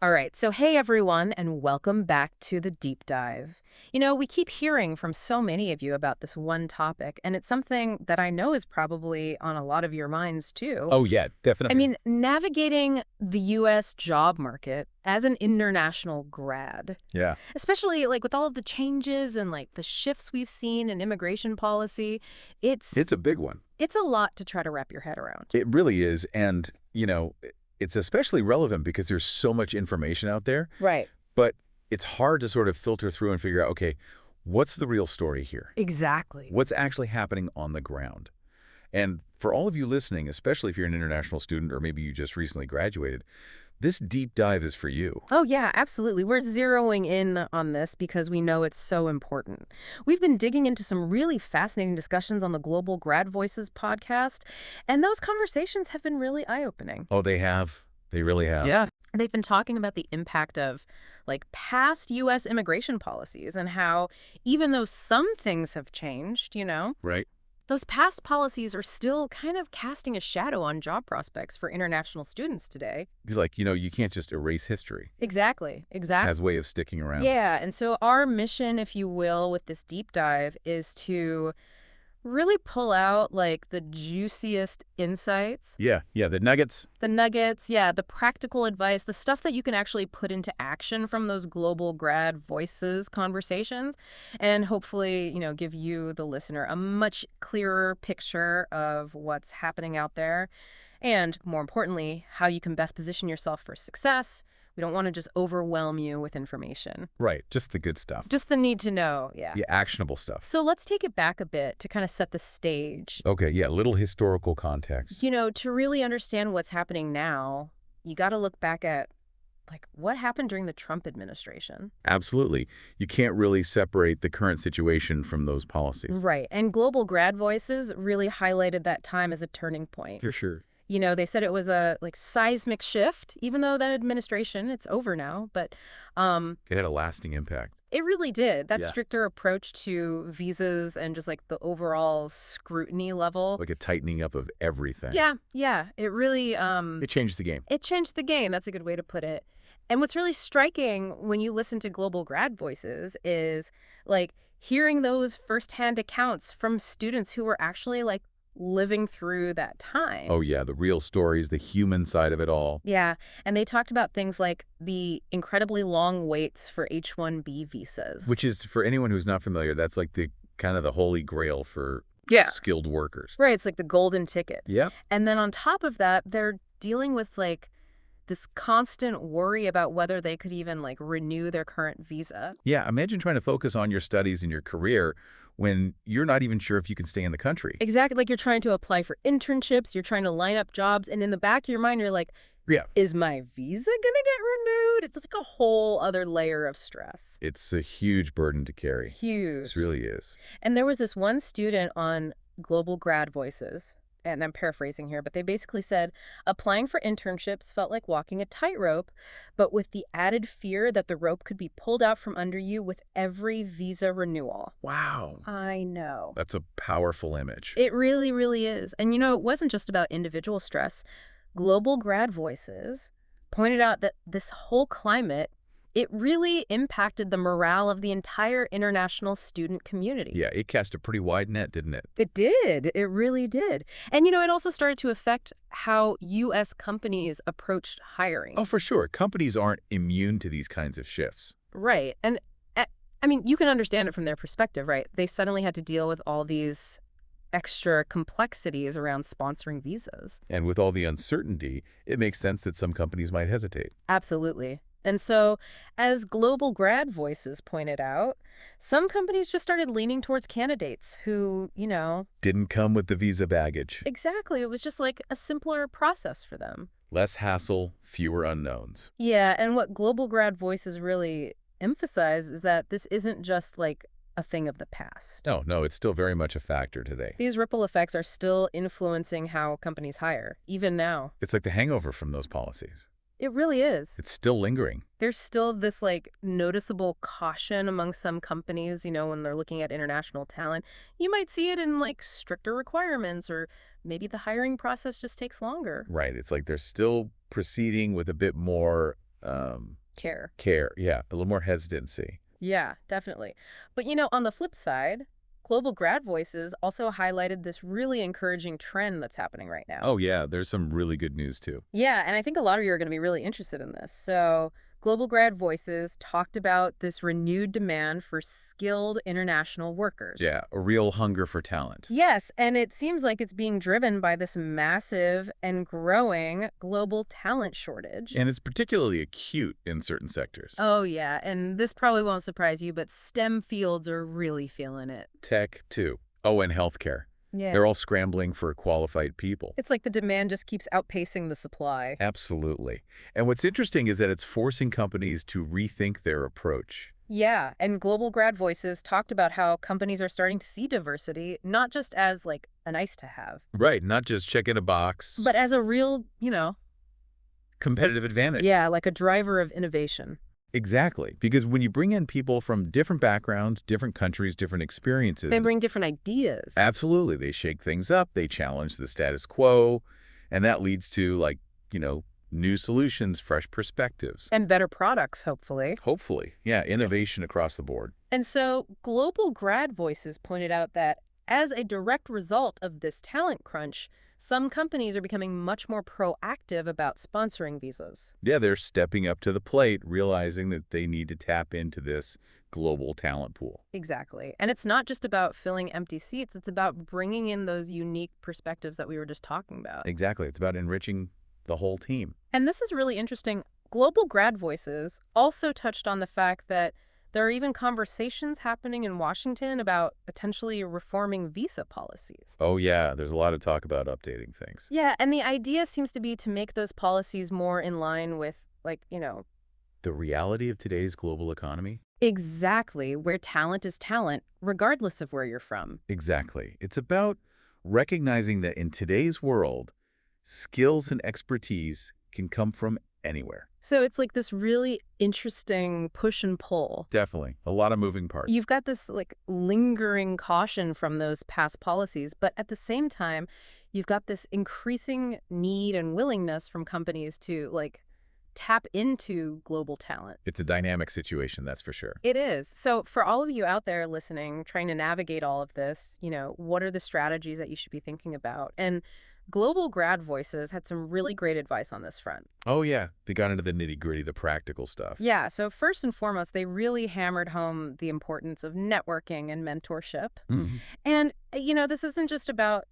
All right, so hey everyone, and welcome back to the deep dive. We keep hearing from so many of you about this one topic, and it's something that I know is probably on a lot of your minds too. Oh, yeah, definitely. Navigating the U.S. job market as an international grad, Yeah, especially like with all of the changes and like the shifts we've seen in immigration policy, it's it's a big one. it's a lot to try to wrap your head around. It really is. And, it's especially relevant because there's so much information out there, Right. but it's hard to sort of filter through and figure out, okay, what's the real story here? Exactly. What's actually happening on the ground? And for all of you listening, especially if you're an international student or maybe you just recently graduated, this deep dive is for you. Oh, yeah, absolutely. We're zeroing in on this because we know it's so important. We've been digging into some really fascinating discussions on the Global Grad Voices podcast, and those conversations have been really eye-opening. Oh, they have. They really have. Yeah. They've been talking about the impact of like past U.S. immigration policies and how even though some things have changed, Right? those past policies are still kind of casting a shadow on job prospects for international students today. It's like, you can't just erase history. Exactly. It has a way of sticking around. Yeah, and so our mission, if you will, with this deep dive is to really pull out like the juiciest insights, Yeah, the nuggets. the nuggets, yeah, the practical advice, the stuff that you can actually put into action from those global grad voices conversations, and hopefully, give you, the listener, a much clearer picture of what's happening out there, and more importantly, how you can best position yourself for success. We don't want to just overwhelm you with information. Right, just the good stuff. Just the need to know, yeah. Yeah, actionable stuff. So let's take it back a bit to kind of set the stage. Okay, yeah, little historical context. To really understand what's happening now, you got to look back at like what happened during the Trump administration. Absolutely. You can't really separate the current situation from those policies. Right. And Global Grad Voices really highlighted that time as a turning point. For sure. They said it was a like seismic shift, even though that administration, it's over now, but It had a lasting impact. it really did. That Yeah. stricter approach to visas and just like the overall scrutiny level. Like a tightening up of everything. Yeah. It really It changed the game. it changed the game. That's a good way to put it. And what's really striking when you listen to Global Grad Voices is like hearing those firsthand accounts from students who were actually like living through that time. Oh, yeah, the real stories, the human side of it all. Yeah, and they talked about things like the incredibly long waits for H-1B visas. Which is, for anyone who's not familiar, that's like the kind of the holy grail for Yeah. skilled workers. Right, it's like the golden ticket. Yep. And then on top of that, they're dealing with like this constant worry about whether they could even like renew their current visa. Yeah, imagine trying to focus on your studies and your career when you're not even sure if you can stay in the country. Exactly, like you're trying to apply for internships, you're trying to line up jobs, and in the back of your mind, you're like, Yeah. is my visa gonna get renewed? It's like a whole other layer of stress. It's a huge burden to carry. Huge. It really is. And there was this one student on Global Grad Voices, and I'm paraphrasing here, but they basically said applying for internships felt like walking a tightrope, but with the added fear that the rope could be pulled out from under you with every visa renewal. Wow. I know. That's a powerful image. It really, really is. And it wasn't just about individual stress. Global Grad Voices pointed out that this whole climate, it really impacted the morale of the entire international student community. Yeah, it cast a pretty wide net, didn't it? It did. It really did. And, it also started to affect how U.S. companies approached hiring. Oh, for sure. Companies aren't immune to these kinds of shifts. Right. And, you can understand it from their perspective, right? They suddenly had to deal with all these extra complexities around sponsoring visas. And with all the uncertainty, it makes sense that some companies might hesitate. Absolutely. And so, as Global Grad Voices pointed out, some companies just started leaning towards candidates who, Didn't come with the visa baggage. exactly, it was just like a simpler process for them. Less hassle, fewer unknowns. Yeah, and what Global Grad Voices really emphasize is that this isn't just like a thing of the past. No, it's still very much a factor today. These ripple effects are still influencing how companies hire, even now. It's like the hangover from those policies. It really is. It's still lingering. There's still this like noticeable caution among some companies, when they're looking at international talent. You might see it in like stricter requirements, or maybe the hiring process just takes longer. Right. It's like they're still proceeding with a bit more Care. care. Yeah, a little more hesitancy. Yeah, definitely. But on the flip side, Global Grad Voices also highlighted this really encouraging trend that's happening right now. Oh, yeah, there's some really good news, too. Yeah, and I think a lot of you are going to be really interested in this. So, Global Grad Voices talked about this renewed demand for skilled international workers. Yeah, a real hunger for talent. Yes, and it seems like it's being driven by this massive and growing global talent shortage. And it's particularly acute in certain sectors. Oh, yeah, and this probably won't surprise you, but STEM fields are really feeling it. Tech, too. Oh, and healthcare. Yeah. They're all scrambling for qualified people. It's like the demand just keeps outpacing the supply. Absolutely. And what's interesting is that it's forcing companies to rethink their approach. Yeah, and Global Grad Voices talked about how companies are starting to see diversity not just as like a nice to have, Right, not just checking a box. but as a real, Competitive advantage. yeah, like a driver of innovation. Exactly. Because when you bring in people from different backgrounds, different countries, different experiences. They bring different ideas. Absolutely. They shake things up. They challenge the status quo. And that leads to, new solutions, fresh perspectives. And better products, hopefully. Hopefully. Yeah, innovation across the board. And so Global Grad Voices pointed out that as a direct result of this talent crunch, some companies are becoming much more proactive about sponsoring visas. Yeah, they're stepping up to the plate, realizing that they need to tap into this global talent pool. Exactly. And it's not just about filling empty seats. It's about bringing in those unique perspectives that we were just talking about. Exactly. It's about enriching the whole team. And this is really interesting. Global Grad Voices also touched on the fact that there are even conversations happening in Washington about potentially reforming visa policies. Oh, yeah, there's a lot of talk about updating things. Yeah, and the idea seems to be to make those policies more in line with, The reality of today's global economy? exactly where talent is talent, regardless of where you're from. Exactly. It's about recognizing that in today's world, skills and expertise can come from anywhere. So it's like this really interesting push and pull. Definitely. A lot of moving parts. You've got this lingering caution from those past policies, but at the same time, you've got this increasing need and willingness from companies to tap into global talent. It's a dynamic situation, that's for sure. It is. So for all of you out there listening, trying to navigate all of this, what are the strategies that you should be thinking about? And Global Grad Voices had some really great advice on this front. Oh, yeah. They got into the nitty-gritty, the practical stuff. Yeah, so first and foremost, they really hammered home the importance of networking and mentorship. Mhm. And, this isn't just about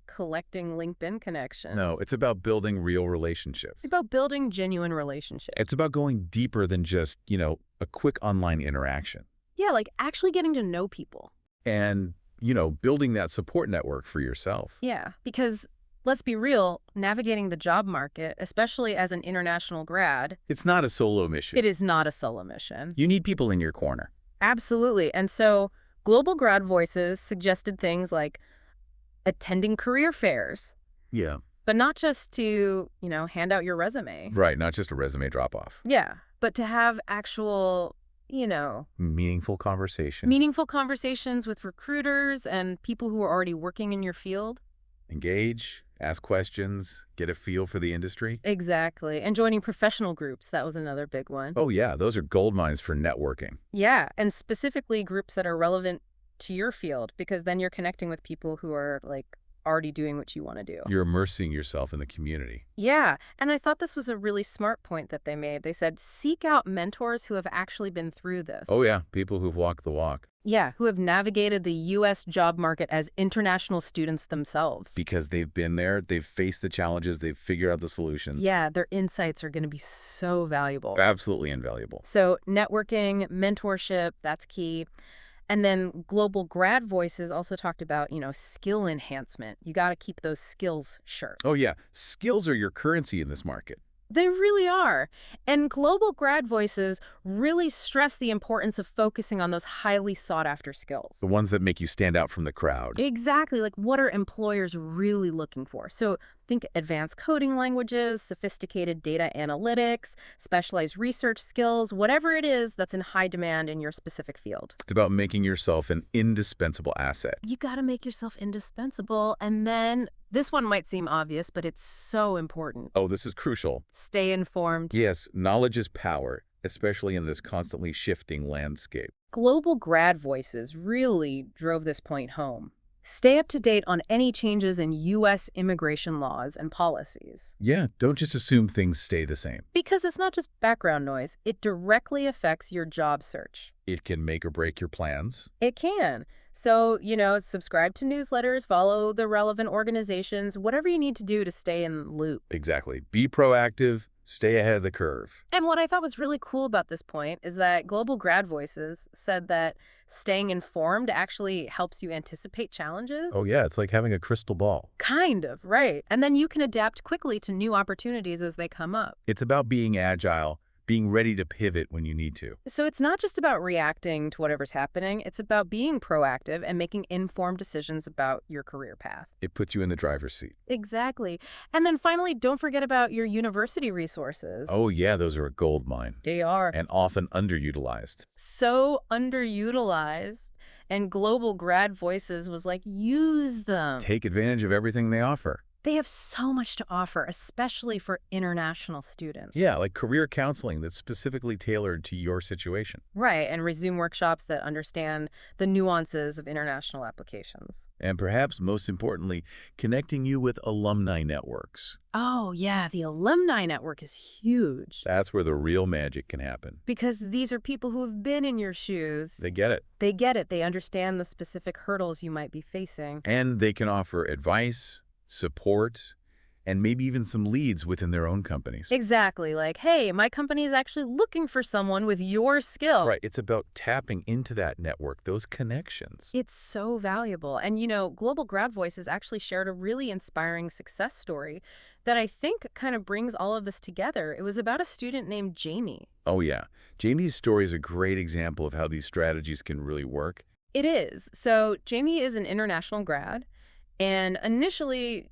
collecting LinkedIn connections. No, it's about building real relationships. It's about building genuine relationships. It's about going deeper than just, a quick online interaction. Yeah, actually getting to know people. And, building that support network for yourself. Yeah, because let's be real, navigating the job market, especially as an international grad, It's not a solo mission. it is not a solo mission. You need people in your corner. Absolutely. And so Global Grad Voices suggested things like attending career fairs, Yeah. but not just to, hand out your resume. Right, not just a resume drop-off. Yeah, but to have actual, Meaningful conversations. meaningful conversations with recruiters and people who are already working in your field. Engage, ask questions, get a feel for the industry. Exactly. And joining professional groups, that was another big one. Oh, yeah, those are gold mines for networking. Yeah, and specifically groups that are relevant to your field, because then you're connecting with people who are already doing what you want to do. You're immersing yourself in the community. Yeah, and I thought this was a really smart point that they made. They said, seek out mentors who have actually been through this. Oh, yeah, people who've walked the walk. Yeah, who have navigated the U.S. job market as international students themselves. Because they've been there, they've faced the challenges, they've figured out the solutions. Yeah, their insights are going to be so valuable. Absolutely invaluable. So networking, mentorship, that's key. And then Global Grad Voices also talked about, skill enhancement. You got to keep those skills sharp. Oh, yeah, skills are your currency in this market. They really are. And Global Grad Voices really stress the importance of focusing on those highly sought-after skills. The ones that make you stand out from the crowd. Exactly. What are employers really looking for? So think advanced coding languages, sophisticated data analytics, specialized research skills, whatever it is that's in high demand in your specific field. It's about making yourself an indispensable asset. You got to make yourself indispensable. And then this one might seem obvious, but it's so important. Oh, this is crucial. Stay informed. Yes, knowledge is power. especially in this constantly shifting landscape. Global grad voices really drove this point home. Stay up to date on any changes in U.S. immigration laws and policies. Yeah, don't just assume things stay the same. Because it's not just background noise, it directly affects your job search. It can make or break your plans. It can. So, subscribe to newsletters, follow the relevant organizations, whatever you need to do to stay in the loop. Exactly. Be proactive, stay ahead of the curve. And what I thought was really cool about this point is that Global Grad Voices said that staying informed actually helps you anticipate challenges. Oh yeah, it's like having a crystal ball. Kind of, right. And then you can adapt quickly to new opportunities as they come up. It's about being agile, being ready to pivot when you need to. So it's not just about reacting to whatever's happening, it's about being proactive and making informed decisions about your career path. It puts you in the driver's seat. Exactly. And then finally, don't forget about your university resources. Oh yeah, those are a gold mine. They are. And often underutilized. So underutilized. And Global Grad Voices was like, use them. Take advantage of everything they offer. They have so much to offer, especially for international students. Yeah, like career counseling that's specifically tailored to your situation. Right, and resume workshops that understand the nuances of international applications. And perhaps most importantly, connecting you with alumni networks. Oh, yeah, the alumni network is huge. That's where the real magic can happen. Because these are people who have been in your shoes. They get it. They get it. They understand the specific hurdles you might be facing. And they can offer advice, support, and maybe even some leads within their own companies. Exactly. Like, hey, my company is actually looking for someone with your skill. Right. It's about tapping into that network, those connections. It's so valuable. And, Global Grad Voices actually shared a really inspiring success story that I think kind of brings all of this together. It was about a student named Jamie. Oh, yeah. Jamie's story is a great example of how these strategies can really work. It is. So Jamie is an international grad. And initially,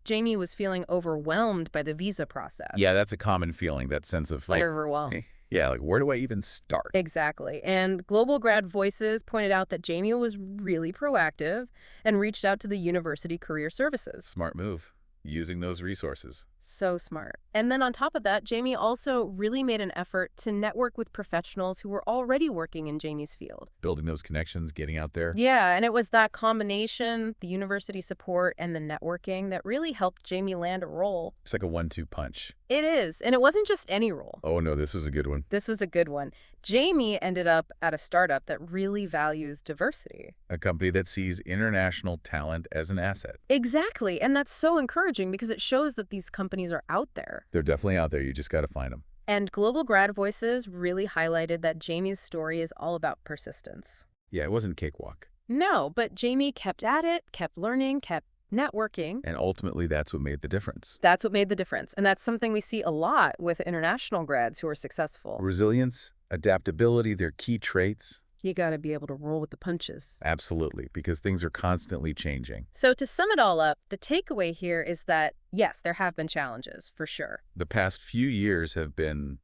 Jamie was feeling overwhelmed by the visa process. Yeah, that's a common feeling, that sense of like, overwhelmed. Yeah, like where do I even start? Exactly. And Global Grad Voices pointed out that Jamie was really proactive and reached out to the university career services. Smart move, using those resources. So smart. And then on top of that, Jamie also really made an effort to network with professionals who were already working in Jamie's field. Building those connections, getting out there. Yeah, and it was that combination, the university support and the networking, that really helped Jamie land a role. It's like a 1-2 punch. It is. And it wasn't just any role. Oh no, this was a good one. This was a good one. Jamie ended up at a startup that really values diversity. A company that sees international talent as an asset. Exactly. And that's so encouraging because it shows that these companies are out there. They're definitely out there. You just got to find them. And Global Grad Voices really highlighted that Jamie's story is all about persistence. Yeah, it wasn't cakewalk. No, but Jamie kept at it, kept learning, kept networking. And ultimately, that's what made the difference. That's what made the difference. And that's something we see a lot with international grads who are successful. Resilience, adaptability, they're key traits. You got to be able to roll with the punches. Absolutely, because things are constantly changing. So to sum it all up, the takeaway here is that, yes, there have been challenges, for sure. The past few years have been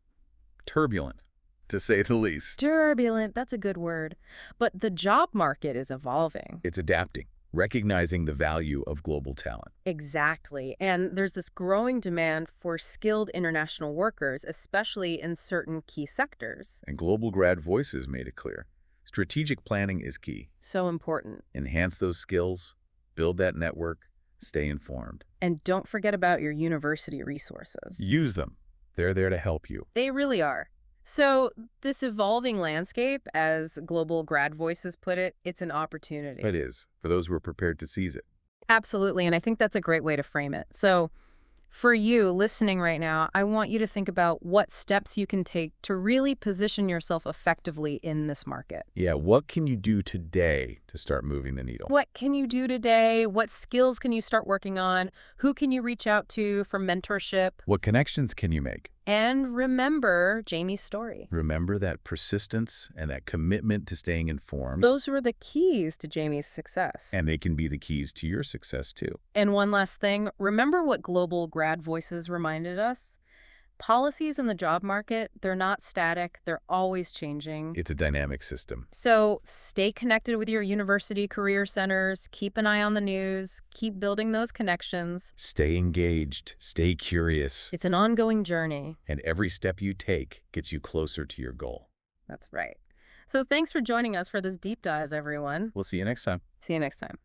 turbulent, to say the least. Turbulent, that's a good word. But the job market is evolving. It's adapting, recognizing the value of global talent. Exactly. And there's this growing demand for skilled international workers, especially in certain key sectors. And Global Grad Voices made it clear. Strategic planning is key. So important. Enhance those skills, build that network, stay informed. And don't forget about your university resources. Use them. They're there to help you. They really are. So this evolving landscape, as Global Grad Voices put it, it's an opportunity. It is, for those who are prepared to seize it. Absolutely, and I think that's a great way to frame it. So for you listening right now, I want you to think about what steps you can take to really position yourself effectively in this market. Yeah, what can you do today to start moving the needle? What can you do today? What skills can you start working on? Who can you reach out to for mentorship? What connections can you make? And remember Jamie's story. Remember that persistence and that commitment to staying informed. Those were the keys to Jamie's success. And they can be the keys to your success, too. And one last thing, remember what Global Grad Voices reminded us? Policies in the job market, they're not static, they're always changing. It's a dynamic system. So stay connected with your university career centers, keep an eye on the news, keep building those connections. Stay engaged, stay curious, It's an ongoing journey. and every step you take gets you closer to your goal. That's right. So thanks for joining us for this deep dive, everyone. We'll see you next time. See you next time.